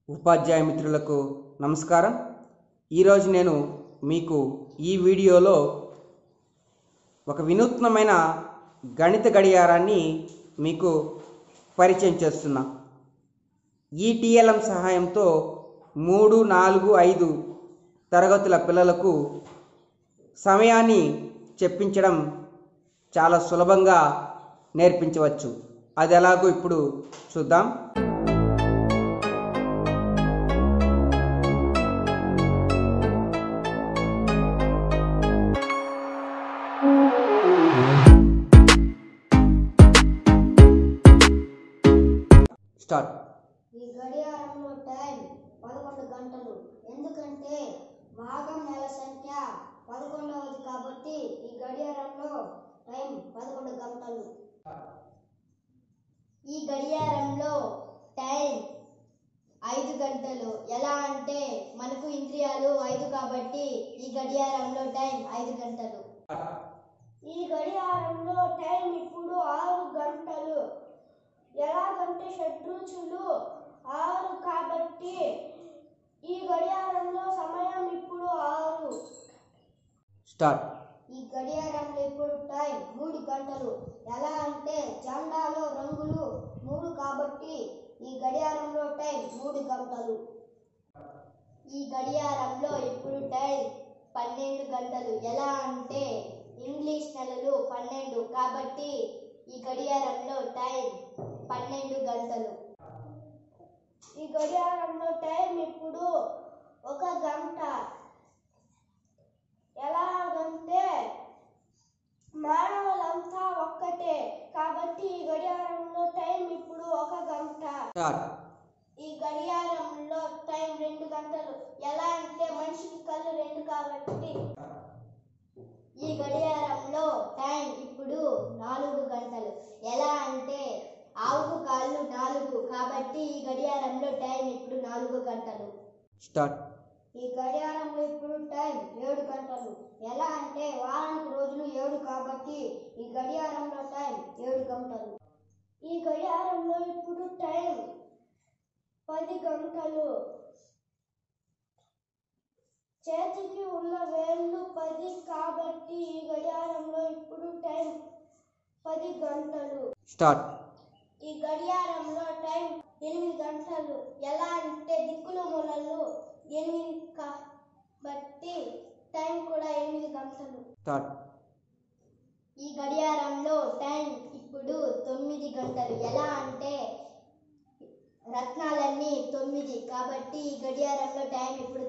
ఉపాధ్యాయ మిత్రులకు నమస్కారం. ఈరోజు నేను మీకు ఈ వీడియోలో ఒక వినూత్నమైన గణిత గడియారాన్ని మీకు పరిచయం చేస్తున్నా. ఈ టీఎల్ఎం సహాయంతో 3, 4, 5 తరగతుల పిల్లలకు సమయాన్ని చెప్పించడం చాలా సులభంగా నేర్పించవచ్చు. అది ఎలాగో ఇప్పుడు చూద్దాం. స్టార్ట్. ఈ గడియారంలో టైం 11 గంటలు. ఎందుకంటే మాఘం నెల సంఖ్య 11వది కాబట్టి ఈ గడియారంలో టైం 11 గంటలు. ఈ గడియారంలో టైం 5 గంటలు. ఎలా అంటే మనకు ఇంద్రియాలు 5 కాబట్టి ఈ గడియారంలో టైం 5 గంటలు. ఈ గడియారంలో టైం ఇప్పుడు 6 గంటలు. ఎలాగంటే షడ్రుచులు 6 కాబట్టి ఈ గడియారంలో సమయం ఇప్పుడు 6. స్టార్ట్. ఈ గడియారంలో ఇప్పుడు టైం 3 గంటలు. ఎలా అంటే జెండాలో రంగులు 3 కాబట్టి ఈ గడియారంలో టైం 3 గంటలు. ఈ గడియారంలో ఇప్పుడు టైం 12 గంటలు. ఎలా అంటే ఇంగ్లీష్ నెలలు 12 కాబట్టి ఈ గడియారంలో టైం 12 గంటలు. ఈ గడియారంలో టైం ఇప్పుడు 1 గంట. ఎలాగంటే మానవులంతా ఒక్కటే కాబట్టి ఈ గడియారంలో టైం ఇప్పుడు 1 గంట. ఈ గడియారంలో టైం 2 గంటలు. ఎలా అంటే మనిషికి కళ్ళు 2 కాబట్టి ఈ గడియారంలో టైం ఇప్పుడు 4 గంటలు. ఎలా అంటే ఆవుకు కాళ్ళు 4 కాబట్టి ఈ గడియారంలో టైం ఇప్పుడు 4 గంటలు. స్టార్ట్. ఈ గడియారంలో ఇప్పుడు టైం 7 గంటలు. ఎలా అంటే వారానికి రోజులు 7 కాబట్టి ఈ గడియారంలో టైం 7 గంటలు. ఈ గడియారంలో ఇప్పుడు టైం 10 గంటలు. చేతికి ఉన్న వేళ్ళు 10 కాబట్టి ఈ గడియారంలో ఇప్పుడు టైం 10 గంటలు. స్టార్ట్. ఈ గడియారంలో టైం 8 గంటలు. ఎలా అంటే దిక్కులు మూలలు 8 కాబట్టి టైం కూడా 8 గంటలు. స్టార్ట్. ఈ గడియారంలో టైం ఇప్పుడు 9 గంటలు. ఎలా అంటే రత్నాలన్నీ 9 కాబట్టి ఈ గడియారంలో టైం ఇప్పుడు